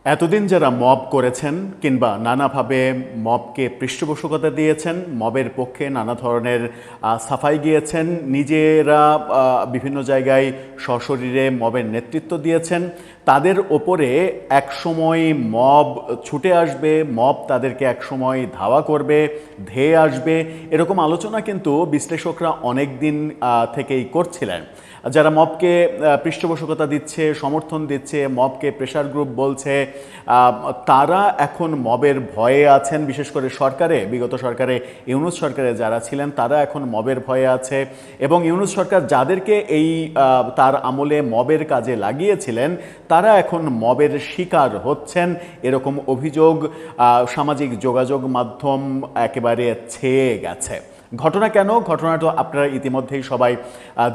এতদিন যারা মব করেছেন কিংবা নানাভাবে মবকে পৃষ্ঠপোষকতা দিয়েছেন, মবের পক্ষে নানা ধরনের সাফাই গিয়েছেন, নিজেরা বিভিন্ন জায়গায় সশরীরে মবের নেতৃত্ব দিয়েছেন, তাদের ওপরে একসময় মব ছুটে আসবে, মব তাদেরকে একসময় ধাওয়া করবে, ধেয়ে আসবে, এরকম আলোচনা কিন্তু বিশ্লেষকরা অনেক দিন থেকেই করছিলেন। যারা মবকে পৃষ্ঠপোষকতা দিচ্ছে, সমর্থন দিচ্ছে, মবকে প্রেশার গ্রুপ বলছে, তারা এখন মবের ভয়ে আছেন। বিশেষ করে সরকারে, বিগত সরকারে ইউনূস সরকারে যারা ছিলেন তারা এখন মবের ভয়ে আছে, এবং ইউনূস সরকার যাদেরকে এই তার আমলে মবের কাজে লাগিয়েছিলেন তারা এখন মবের শিকার হচ্ছেন, এরকম অভিযোগ সামাজিক যোগাযোগ মাধ্যম একেবারে ছেয়ে গেছে। ঘটনা কেন? ঘটনাটা আপনারা ইতিমধ্যেই সবাই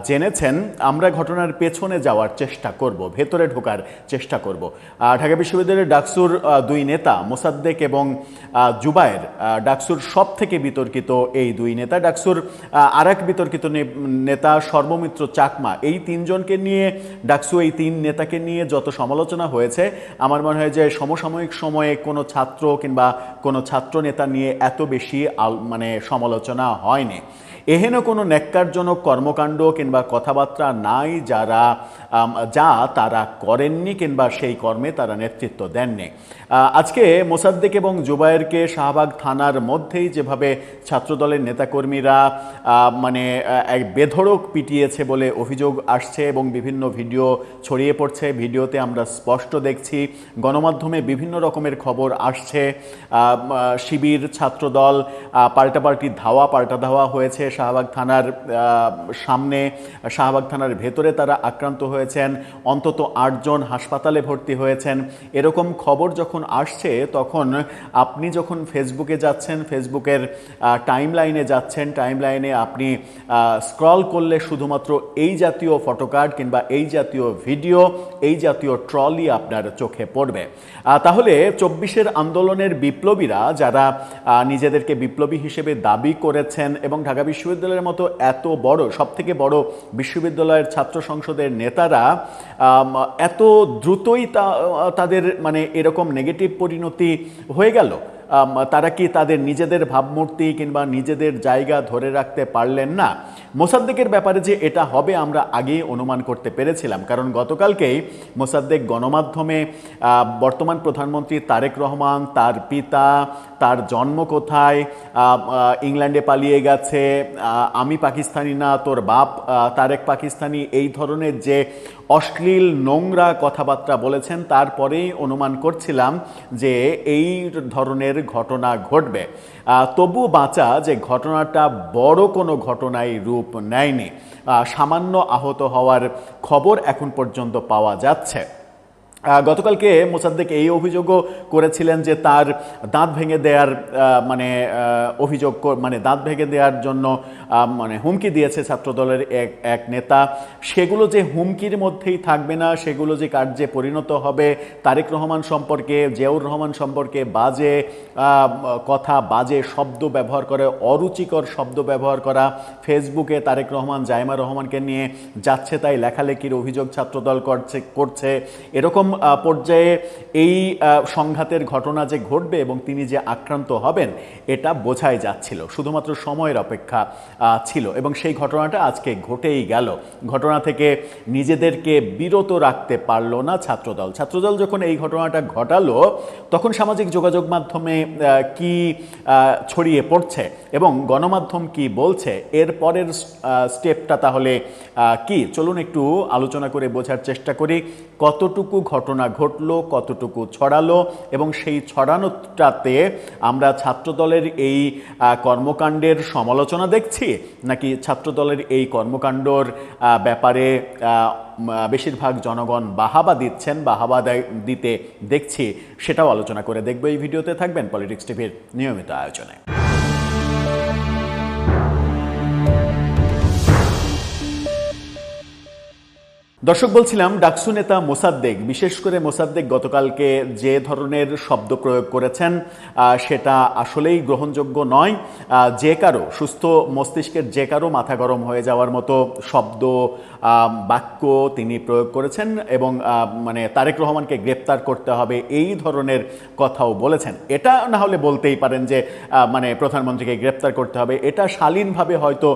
জেনেছেন। আমরা ঘটনার পেছনে যাওয়ার চেষ্টা করব, ভেতরে ঢোকার চেষ্টা করব। ঢাকা বিশ্ববিদ্যালয়ের ডাকসুর দুই নেতা মোসাদ্দেক এবং জুবায়ের, ডাকসুর সব থেকে বিতর্কিত এই দুই নেতা, ডাকসুর আরেক বিতর্কিত নেতা সর্বমিত্র চাকমা, এই তিনজনকে নিয়ে, ডাকসু এই তিন নেতাকে নিয়ে যত সমালোচনা হয়েছে, আমার মনে হয় যে সমসাময়িক সময়ে কোনো ছাত্র কিংবা কোনো ছাত্র নেতা নিয়ে এত বেশি সমালোচনা হয়নি। এহেন কোনো ন্যাক্কারজনক কর্মকাণ্ড কিংবা কথাবার্তা নাই যা তারা করেননি কিংবা সেই কর্মে তারা নেতৃত্ব দেননি। আজকে মোসাদ্দেক এবং জুবায়েরকে শাহবাগ থানার মধ্যেই যেভাবে ছাত্রদলের নেতাকর্মীরা এক বেধড়ক পিটিয়েছে বলে অভিযোগ আসছে এবং বিভিন্ন ভিডিও ছড়িয়ে পড়ছে, ভিডিওতে আমরা স্পষ্ট দেখছি, গণমাধ্যমে বিভিন্ন রকমের খবর আসছে। শিবির, ছাত্রদল পাল্টাপাল্টি পাল্টা ধাওয়া হয়েছে শাহবাগ থানার সামনে, শাহবাগ থানার ভেতরে তারা আক্রান্ত হয়েছেন, অন্তত 8 জন হাসপাতালে ভর্তি হয়েছেন। এরকম খবর যখন আসছে তখন আপনি যখন ফেসবুকে যাচ্ছেন, ফেসবুকের টাইমলাইনে যাচ্ছেন, টাইমলাইনে আপনি স্ক্রল করলে শুধুমাত্র এই জাতীয় ফটোকার্ড কিংবা এই জাতীয় ভিডিও, এই জাতীয় ট্রলি আপনার চোখে পড়বে। তাহলে 24-এর আন্দোলনের বিপ্লবীরা যারা নিজেদেরকে বিপ্লবী হিসেবে দাবি করেছেন এবং ঢাকা বিশ্ববিদ্যালয়ের মতো এত বড়, সবথেকে বড় বিশ্ববিদ্যালয়ের ছাত্র সংসদের নেতারা এত দ্রুতই তাদের এরকম নেগেটিভ পরিণতি হয়ে গেল, তারা কি তাদের নিজেদের ভাবমূর্তি কিংবা নিজেদের জায়গা ধরে রাখতে পারলেন না? মোসাদ্দেকের ব্যাপারে যে এটা হবে আমরা আগেই অনুমান করতে পেরেছিলাম, কারণ গতকালকেই মোসাদ্দেক গণমাধ্যমে বর্তমান প্রধানমন্ত্রী তারেক রহমান, তার পিতা, তার জন্ম কোথায়, ইংল্যান্ডে পালিয়ে গেছে, আমি পাকিস্তানি না, তোর বাপ তারেক পাকিস্তানি, এই ধরনের যে অশ্লীল নোংরা কথাবার্তা বলেছেন, তারপরেই অনুমান করছিলাম যে এই ধরনের ঘটনা ঘটবে। তবু বাঁচা যে ঘটনাটা বড় কোনো ঘটনায় রূপ নেয়নি, সামান্য আহত হওয়ার খবর এখন পর্যন্ত পাওয়া যাচ্ছে। গতকালকে মোসাদ্দেক এই অভিযোগও করেছিলেন যে তার দাঁত ভেঙে দেওয়ার অভিযোগ, দাঁত ভেঙে দেওয়ার জন্য হুমকি দিয়েছে ছাত্রদলের এক নেতা। সেগুলো যে হুমকির মধ্যেই থাকবে না, সেগুলো যে কার্যে পরিণত হবে, তারেক রহমান সম্পর্কে, জিয়াউর রহমান সম্পর্কে বাজে কথা, বাজে শব্দ ব্যবহার করে, অরুচিকর শব্দ ব্যবহার করা, ফেসবুকে তারেক রহমান, জাইমা রহমানকে নিয়ে যাচ্ছে তাই লেখালেখির অভিযোগ ছাত্রদল করছে, এরকম পর্যায়ে এই সংঘাতের ঘটনা যে ঘটবে এবং তিনি যে আক্রান্ত হবেন এটা বোঝাই যাচ্ছিল, শুধুমাত্র সময়ের অপেক্ষা ছিল, এবং সেই ঘটনাটা আজকে ঘটেই গেল। ঘটনা থেকে নিজেদেরকে বিরত রাখতে পারল না ছাত্রদল। ছাত্রদল যখন এই ঘটনাটা ঘটালো তখন সামাজিক যোগাযোগ মাধ্যমে কি ছড়িয়ে পড়ছে এবং গণমাধ্যম কি বলছে, এর পরের স্টেপটা তাহলে কি, চলুন একটু আলোচনা করে বোঝার চেষ্টা করি কতটুকু ঘটনা ঘটলো, কতটুকু ছড়ালো, এবং সেই ছড়ানোটাতে আমরা ছাত্রদলের এই কর্মকাণ্ডের সমালোচনা দেখছি নাকি ছাত্রদলের এই কর্মকাণ্ডর ব্যাপারে বেশিরভাগ জনগণ বাহাবা দিচ্ছেন, বাহাবা দিতে দেখছি, সেটাও আলোচনা করে দেখব এই ভিডিওতে। থাকবেন পলিটিক্স টিভির নিয়মিত আয়োজনে। দর্শক, বলছিলাম ডাকসু নেতা মোসাদ্দেক, বিশেষ করে মোসাদ্দেক গতকালকে যে ধরনের শব্দ প্রয়োগ করেছেন সেটা আসলেই গ্রহণযোগ্য নয়। যে কারো সুস্থ মস্তিষ্কের যে কারো মাথা গরম হয়ে যাওয়ার মতো শব্দ বাক্য তিনি প্রয়োগ করেছেন এবং মানে তারেক রহমানকে গ্রেপ্তার করতে হবে এই ধরনের কথাও বলেছেন। এটা না হলে বলতেই পারেন যে মানে প্রধানমন্ত্রীকে গ্রেপ্তার করতে হবে, এটা শালীনভাবে হয়তো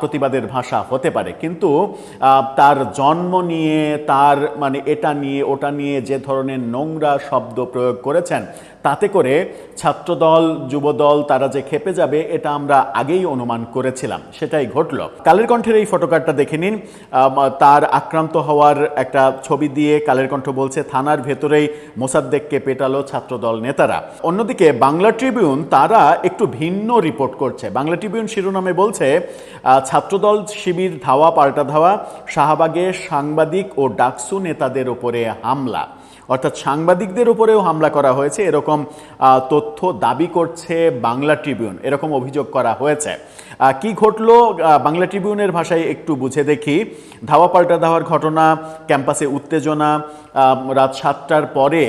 প্রতিবাদের ভাষা হতে পারে, কিন্তু তার জন্ম নিয়ে, তার মানে এটা নিয়ে ওটা নিয়ে যে ধরনের নোংরা শব্দ প্রয়োগ করেছেন, তাতে করে ছাত্রদল যুবদল তারা যে খেপে যাবে এটা আমরা আগেই অনুমান করেছিলাম, সেটাই ঘটল। কালের কণ্ঠের এই ফটোকার্ডটা দেখে নিন। তার আক্রান্ত হওয়ার একটা ছবি দিয়ে কালের কণ্ঠ বলছে থানার ভেতরেই মোসাদ্দেককে পেটালো ছাত্রদল নেতারা। অন্যদিকে বাংলা ট্রিবিউন তারা একটু ভিন্ন রিপোর্ট করছে। বাংলা ট্রিবিউন শিরোনামে বলছে ছাত্রদল শিবির ধাওয়া পাল্টা ধাওয়া, শাহবাগে সাংবাদিক ও ডাকসু নেতাদের উপরে হামলা। অর্থাৎ সাংবাদিকদের উপরেও হামলা করা হয়েছে এরকম তথ্য দাবি করছে বাংলা ট্রিবিউন, এরকম অভিযোগ করা হয়েছে। কি ঘটলো বাংলা ট্রিবিউনের ভাষায় একটু বুঝে দেখি। ধাওয়া পাল্টা ধাওয়ার ঘটনা, ক্যাম্পাসে উত্তেজনা, রাত 7টার পরে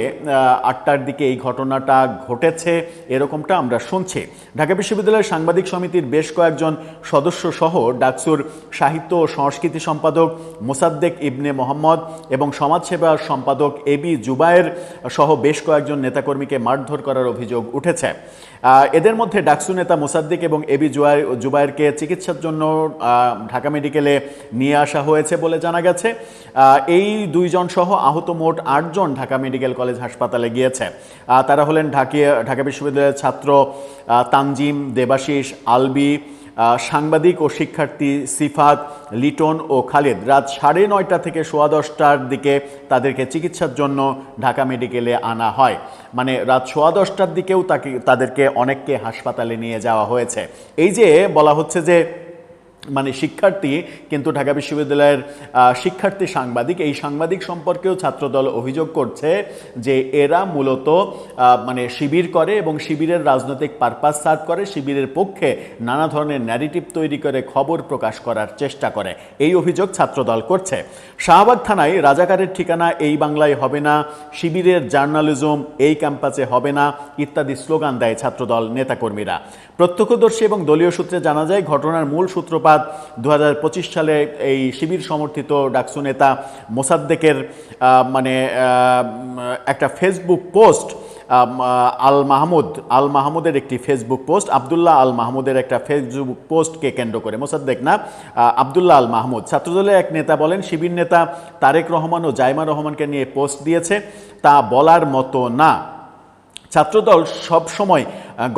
8টার দিকে এই ঘটনাটা ঘটেছে এরকমটা আমরা শুনছি। ঢাকা বিশ্ববিদ্যালয়ের সাংবাদিক সমিতির বেশ কয়েকজন সদস্য সহ ডাকসুর সাহিত্য ও সংস্কৃতি সম্পাদক মোসাদ্দেক ইবনে মোহাম্মদ এবং সমাজসেবা সম্পাদক এবি জুবায়ের সহ বেশ কয়েকজন নেতাকর্মীকে মারধর করার অভিযোগ উঠেছে। এদের মধ্যে ডাকসু নেতা মোসাদ্দেক এবং এবি জুবায়েরকে চিকিৎসার জন্য ঢাকা মেডিকেলে নিয়ে আসা হয়েছে বলে জানা গেছে। এই দুইজন সহ আহত মোট 8 জন ঢাকা মেডিকেল কলেজ হাসপাতালে গিয়েছে। তারা হলেন ঢাকা বিশ্ববিদ্যালয়ের ছাত্র তানজিম, দেবাশিস, আলবি, সাংবাদিক ও শিক্ষার্থী সিফাত, লিটন ও খালিদ। রাত 9:30 থেকে 10:15টার দিকে তাদেরকে চিকিৎসার জন্য ঢাকা মেডিকেলে আনা হয়। মানে রাত 10:15টার দিকেও তাদেরকে অনেককে হাসপাতালে নিয়ে যাওয়া হয়েছে। এই যে বলা হচ্ছে যে মানে শিক্ষার্থী, কিন্তু ঢাকা বিশ্ববিদ্যালয়ের শিক্ষার্থী সাংবাদিক, এই সাংবাদিক সম্পর্কেও ছাত্রদল অভিযোগ করছে যে এরা মূলত মানে শিবির করে এবং শিবিরের রাজনৈতিক পারপাস সার্ভ করে, শিবিরের পক্ষে নানা ধরনের ন্যারেটিভ তৈরি করে খবর প্রকাশ করার চেষ্টা করে, এই অভিযোগ ছাত্রদল করছে। শাহবাগ থানায় রাজাকারের ঠিকানা এই বাংলায় হবে না, শিবিরের জার্নালিজম এই ক্যাম্পাসে হবে না ইত্যাদি স্লোগান দেয় ছাত্রদল নেতাকর্মীরা। প্রত্যক্ষদর্শী এবং দলীয় সূত্রে জানা যায় ঘটনার মূল সূত্রপাত 2025 সালে এই শিবির সমর্থিত ডাকসু নেতা মোসাদ্দেকের মানে একটা ফেসবুক পোস্ট, আল মাহমুদের একটি ফেসবুক পোস্ট, আবদুল্লাহ আল মাহমুদের একটা ফেসবুক পোস্টকে কেন্দ্র করে, মোসাদ্দেক না আবদুল্লাহ আল মাহমুদ। ছাত্রদলের এক নেতা বলেন শিবির নেতা তারেক রহমান ও জাইমা রহমানকে নিয়ে পোস্ট দিয়েছে, তা বলার মতো না। ছাত্রদল সব সময়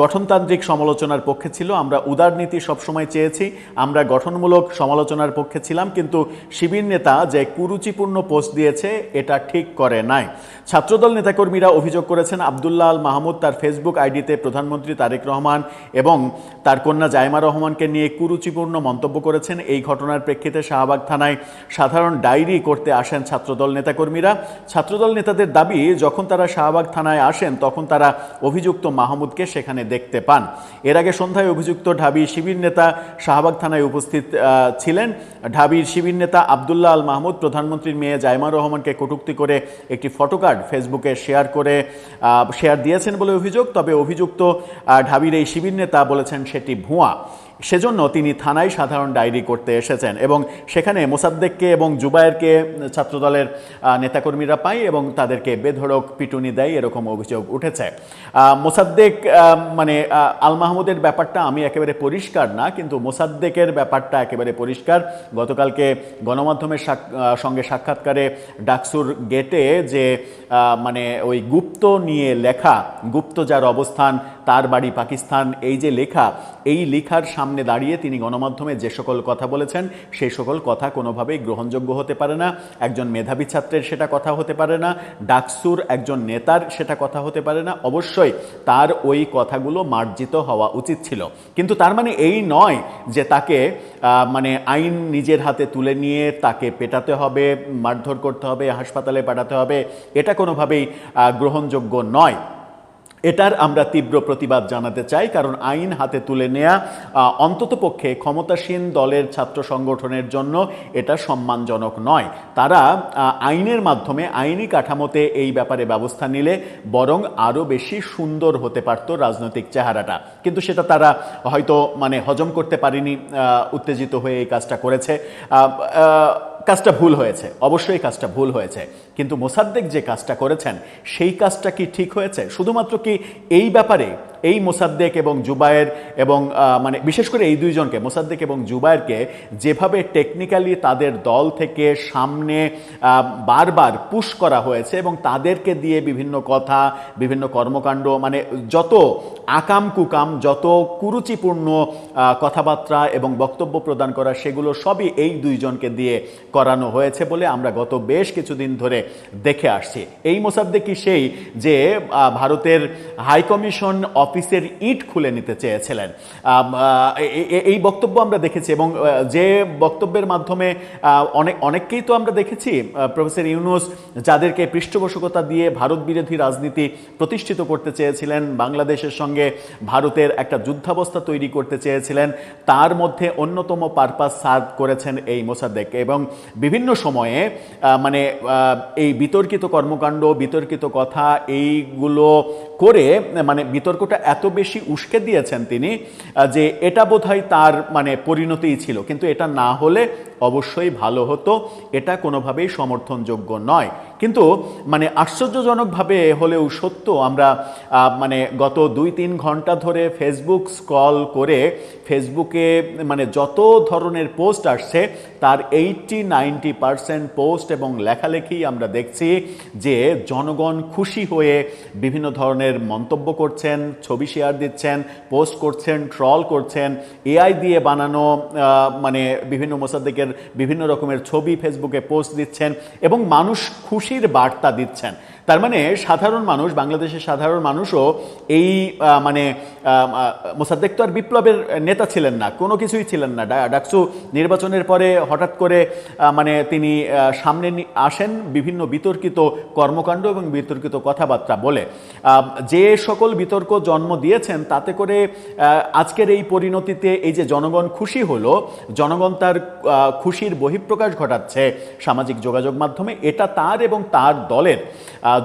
গঠনতান্ত্রিক সমালোচনার পক্ষে ছিল, আমরা উদারনীতি সবসময় চেয়েছি, আমরা গঠনমূলক সমালোচনার পক্ষে ছিলাম, কিন্তু শিবির নেতা যে কুরুচিপূর্ণ পোস্ট দিয়েছে এটা ঠিক করে নাই। ছাত্রদল নেতাকর্মীরা অভিযোগ করেছেন আবদুল্লাহ আল মাহমুদ তার ফেসবুক আইডিতে প্রধানমন্ত্রী তারেক রহমান এবং তার কন্যা জাইমা রহমানকে নিয়ে কুরুচিপূর্ণ মন্তব্য করেছেন। এই ঘটনার প্রেক্ষিতে শাহবাগ থানায় সাধারণ ডায়েরি করতে আসেন ছাত্রদল নেতাকর্মীরা। ছাত্রদল নেতাদের দাবি যখন তারা শাহবাগ থানায় আসেন তখন তারা অভিযুক্ত মাহমুদকে সেখানে দেখতে পান। এর আগে সন্ধ্যায় অভিযুক্ত ঢাবির শিবির নেতা শাহবাগ থানায় উপস্থিত ছিলেন। ঢাবির শিবির নেতা আবদুল্লাহ আল মাহমুদ প্রধানমন্ত্রীর মেয়ে জাইমা রহমানকে কটূক্তি করে একটি ফটোকার্ড ফেসবুকে শেয়ার দিয়েছেন বলে অভিযোগ। তবে অভিযুক্ত ঢাবির এই শিবির নেতা বলেছেন সেটি ভুয়া, সেজন্য তিনি থানায় সাধারণ ডায়েরি করতে এসেছেন এবং সেখানে মোসাদ্দেককে এবং জুবায়েরকে ছাত্রদলের নেতাকর্মীরা পায় এবং তাদেরকে বেধড়ক পিটুনি দেয়, এরকম অভিযোগ উঠেছে। মোসাদ্দেক মানে আল মাহমুদের ব্যাপারটা আমি একেবারে পরিষ্কার না, কিন্তু মোসাদ্দেকের ব্যাপারটা একেবারে পরিষ্কার। গতকালকে গণমাধ্যমের সঙ্গে সাক্ষাৎকারে ডাকসুর গেটে যে মানে ওই গুপ্ত নিয়ে লেখা, গুপ্ত যার অবস্থান তার বাড়ি পাকিস্তান, এই যে লেখা, এই লেখার সামনে দাঁড়িয়ে তিনি গণমাধ্যমে যে সকল কথা বলেছেন সেই সকল কথা কোনোভাবেই গ্রহণযোগ্য হতে পারে না। একজন মেধাবী ছাত্রের সেটা কথা হতে পারে না, ডাকসুর একজন নেতার সেটা কথা হতে পারে না। অবশ্যই তার ওই কথাগুলো মার্জিত হওয়া উচিত ছিল, কিন্তু তার মানে এই নয় যে তাকে মানে আইন নিজের হাতে তুলে নিয়ে তাকে পেটাতে হবে, মারধর করতে হবে, হাসপাতালে পাঠাতে হবে, এটা কোনোভাবেই গ্রহণযোগ্য নয়। এটার আমরা তীব্র প্রতিবাদ জানাতে চাই, কারণ আইন হাতে তুলে নেওয়া অন্ততপক্ষে ক্ষমতাসীন দলের ছাত্র সংগঠনের জন্য এটা সম্মানজনক নয়। তারা আইনের মাধ্যমে আইনি কাঠামোতে এই ব্যাপারে ব্যবস্থা নিলে বরং আরও বেশি সুন্দর হতে পারত রাজনৈতিক চেহারাটা, কিন্তু সেটা তারা হয়তো মানে হজম করতে পারেনি, উত্তেজিত হয়ে এই কাজটা করেছে। কাজটা ভুল হয়েছে, অবশ্যই কাজটা ভুল হয়েছে, কিন্তু মোসাদ্দেক যে কাজটা করেছেন সেই কাজটা কি ঠিক হয়েছে? শুধুমাত্র কি এই ব্যাপারে এই মোসাদ্দেক এবং জুবায়ের এবং মানে বিশেষ করে এই দুইজনকে, মোসাদ্দেক এবং জুবায়েরকে যেভাবে টেকনিক্যালি তাদের দল থেকে সামনে বারবার পুশ করা হয়েছে এবং তাদেরকে দিয়ে বিভিন্ন কথা, বিভিন্ন কর্মকাণ্ড, মানে যত আকাম কুকাম, যত কুরুচিপূর্ণ কথাবার্তা এবং বক্তব্য প্রদান করা, সেগুলো সবই এই দুইজনকে দিয়ে করানো হয়েছে বলে আমরা গত বেশ কিছুদিন ধরে দেখে আসছি। এই মোসাদ্দেক সেই যে ভারতের হাইকমিশন অফিসের ইট খুলে নিতে চেয়েছিলেন, এই বক্তব্য আমরা দেখেছি। এবং যে বক্তব্যের মাধ্যমে অনেককেই তো আমরা দেখেছি, প্রফেসর ইউনূস যাদেরকে পৃষ্ঠপোষকতা দিয়ে ভারত বিরোধী রাজনীতি প্রতিষ্ঠিত করতে চেয়েছিলেন, বাংলাদেশের সঙ্গে ভারতের একটা যুদ্ধাবস্থা তৈরি করতে চেয়েছিলেন, তার মধ্যে অন্যতম পারপাস সার্ভ করেছেন এই মোসাদ্দেক। এবং বিভিন্ন সময়ে মানে এই বিতর্কিত কর্মকাণ্ড, বিতর্কিত কথা এইগুলো করে মানে বিতর্কটা এত বেশি উস্কে দিয়েছেন তিনি যে এটা বোধহয় তার মানে পরিণতিই ছিল। কিন্তু এটা না হলে অবশ্যই ভালো হতো, এটা কোনোভাবেই সমর্থনযোগ্য নয়। কিন্তু মানে আশ্চর্যজনকভাবে হলেও সত্য, আমরা মানে গত 2-3 ঘন্টা ধরে ফেসবুক স্ক্রল করে ফেসবুকে মানে যত ধরনের পোস্ট আসছে তার 80-90% পোস্ট এবং লেখালেখি আমরা দেখছি যে জনগণ খুশি হয়ে বিভিন্ন ধরনের মন্তব্য করছেন, ছবি শেয়ার দিচ্ছেন, পোস্ট করছেন, ট্রল করছেন, এআই দিয়ে বানানো মানে বিভিন্ন মোসাদ্দেকের বিভিন্ন রকমের ছবি ফেসবুকে পোস্ট দিচ্ছেন এবং মানুষ খুশির বার্তা দিচ্ছেন। তার মানে সাধারণ মানুষ, বাংলাদেশের সাধারণ মানুষও এই মানে মোসাদ্দেক তো আর বিপ্লবের নেতা ছিলেন না, কোনো কিছুই ছিলেন না। ডাকসু নির্বাচনের পরে হঠাৎ করে মানে তিনি সামনে আসেন বিভিন্ন বিতর্কিত কর্মকাণ্ড এবং বিতর্কিত কথাবার্তা বলে, যে সকল বিতর্ক জন্ম দিয়েছেন তাতে করে আজকের এই পরিণতিতে এই যে জনগণ খুশি হলো, জনগণ তার খুশির বহিঃপ্রকাশ ঘটাচ্ছে সামাজিক যোগাযোগ মাধ্যমে, এটা তার এবং তার দলের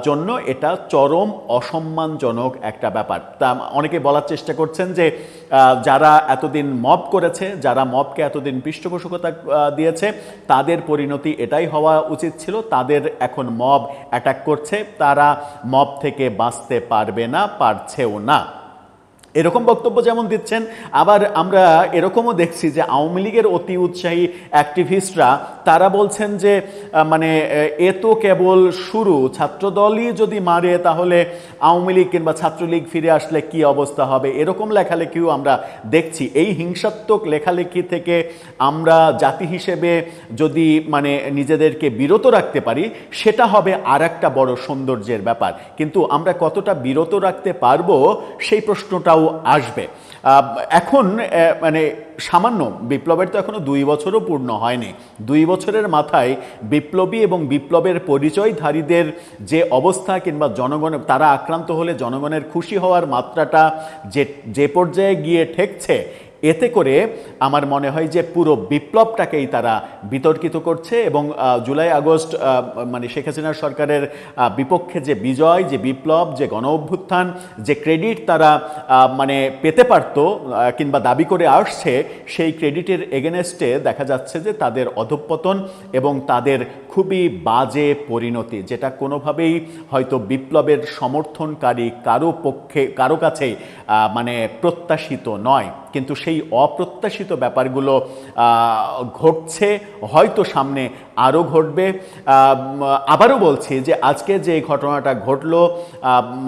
জন্য এটা চরম অসম্মানজনক একটা ব্যাপার। তা অনেকে বলার চেষ্টা করছেন যে যারা এতদিন মব করেছে, যারা মবকে এতদিন পৃষ্ঠপোষকতা দিয়েছে, তাদের পরিণতি এটাই হওয়া উচিত ছিল। তাদের এখন মব অ্যাটাক করছে, তারা মব থেকে বাঁচতে পারবে না, পারছেও না। এরকম বক্তব্য যেমন দিচ্ছেন, আবার আমরা এরকমও দেখছি যে আওয়ামী লীগের অতি উৎসাহী অ্যাক্টিভিস্টরা তারা বলছেন যে মানে এ তো কেবল শুরু, ছাত্রদলই যদি মারে তাহলে আওয়ামী লীগ কিংবা ছাত্রলীগ ফিরে আসলে কি অবস্থা হবে, এরকম লেখালেখিও আমরা দেখছি। এই হিংসাত্মক লেখালেখি থেকে আমরা জাতি হিসেবে যদি মানে নিজেদেরকে বিরত রাখতে পারি, সেটা হবে আর একটা বড় সৌন্দর্যের ব্যাপার। কিন্তু আমরা কতটা বিরত রাখতে পারবো সেই প্রশ্নটাও আসবে। এখন মানে সামান্য বিপ্লবের তো এখনো 2 বছরও পূর্ণ হয়নি। 2 বছরের মাথায় বিপ্লবী এবং বিপ্লবের পরিচয়ধারীদের যে অবস্থা কিংবা জনগণ তারা আক্রান্ত হলে জনগণের খুশি হওয়ার মাত্রাটা যে পর্যায়ে গিয়ে ঠেকছে, এতে করে আমার মনে হয় যে পুরো বিপ্লবটাকেই তারা বিতর্কিত করছে। এবং জুলাই আগস্ট মানে শেখ হাসিনার সরকারের বিপক্ষে যে বিজয়, যে বিপ্লব, যে গণ অভ্যুত্থান, যে ক্রেডিট তারা মানে পেতে পারত কিংবা দাবি করে আসছে, সেই ক্রেডিটের এগেনেস্টে দেখা যাচ্ছে যে তাদের অধঃপতন এবং তাদের খুবই বাজে পরিণতি, যেটা কোনোভাবেই হয়তো বিপ্লবের সমর্থনকারী কারো কাছেই মানে প্রত্যাশিত নয়। কিন্তু সেই অপ্রত্যাশিত ব্যাপারগুলো ঘটছে, হয়তো সামনে আরও ঘটবে। আবারও বলছি যে আজকে যে ঘটনাটা ঘটলো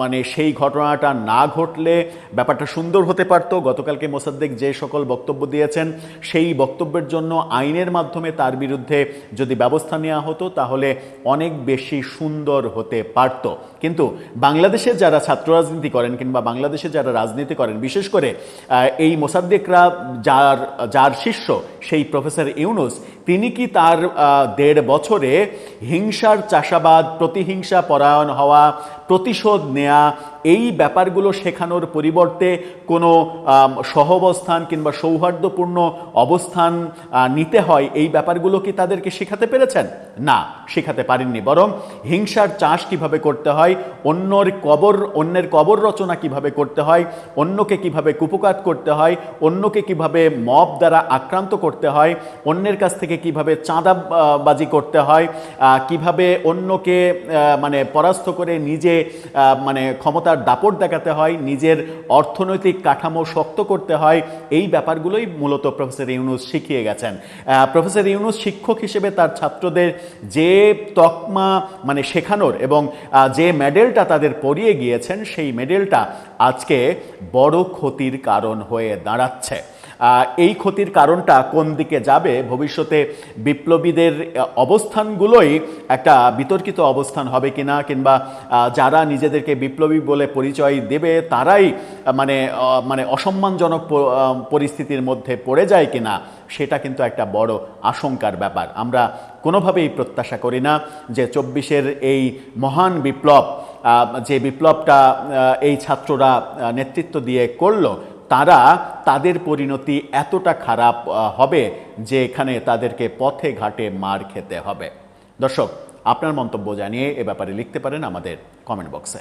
মানে সেই ঘটনাটা না ঘটলে ব্যাপারটা সুন্দর হতে পারত। গতকালকে মোসাদ্দেক যে সকল বক্তব্য দিয়েছেন সেই বক্তব্যের জন্য আইনের মাধ্যমে তার বিরুদ্ধে যদি ব্যবস্থা নেওয়া হতো তাহলে অনেক বেশি সুন্দর হতে পারত। কিন্তু বাংলাদেশে যারা ছাত্র রাজনীতি করেন কিংবা বাংলাদেশে যারা রাজনীতি করেন, বিশেষ করে এই মোসাদ্দেকরা যার শিষ্য সেই প্রফেসর ইউনূস, তিনি কি তার 1.5 বছরে হিংসার চাষাবাদ, প্রতিহিংসা পরায়ণ হওয়া, প্রতিশোধ নেয়া, এই ব্যাপারগুলো শেখানোর পরিবর্তে কোনো সহাবস্থান কিংবা সৌহার্দ্যপূর্ণ অবস্থান নিতে হয়, এই ব্যাপারগুলো কি তাদেরকে শেখাতে পেরেছেন? না, শেখাতে পারেননি। বরং হিংসার চাষ কিভাবে করতে হয়, অন্যের কবর রচনা কিভাবে করতে হয়, অন্যকে কিভাবে কুপকাত করতে হয়, অন্যকে কিভাবে মব দ্বারা আক্রান্ত করতে হয়, অন্যের কাছ থেকে কিভাবে চাঁদাবাজি করতে হয়, কিভাবে অন্যকে মানে পরাস্ত করে নিজে মানে ক্ষমতার দাপট দেখাতে হয়, নিজের অর্থনৈতিক কাঠামো শক্ত করতে হয়, এই ব্যাপারগুলোই মূলত প্রফেসর ইউনূস শিখিয়ে গেছেন। প্রফেসর ইউনূস শিক্ষক হিসেবে তার ছাত্রদের যে তকমা মানে শেখানোর এবং যে মেডেলটা তাদের পরিয়ে গিয়েছেন, সেই মেডেলটা আজকে বড় ক্ষতির কারণ হয়ে দাঁড়াচ্ছে। এই ক্ষতির কারণটা কোন দিকে যাবে, ভবিষ্যতে বিপ্লবীদের অবস্থানগুলোই একটা বিতর্কিত অবস্থান হবে কিনা, কিংবা যারা নিজেদেরকে বিপ্লবী বলে পরিচয় দেবে তারাই মানে অসম্মানজনক পরিস্থিতির মধ্যে পড়ে যায় কিনা, সেটা কিন্তু একটা বড় আশঙ্কার ব্যাপার। আমরা কোনোভাবেই প্রত্যাশা করি না যে 24-এর এই মহান বিপ্লব, যে বিপ্লবটা এই ছাত্ররা নেতৃত্ব দিয়ে করলো, তাদের পরিণতি এতটা খারাপ হবে যে এখানে তাদেরকে পথে ঘাটে মার খেতে হবে। দর্শক, আপনার মন্তব্য জানিয়ে এ ব্যাপারে লিখতে পারেন আমাদের কমেন্ট বক্সে।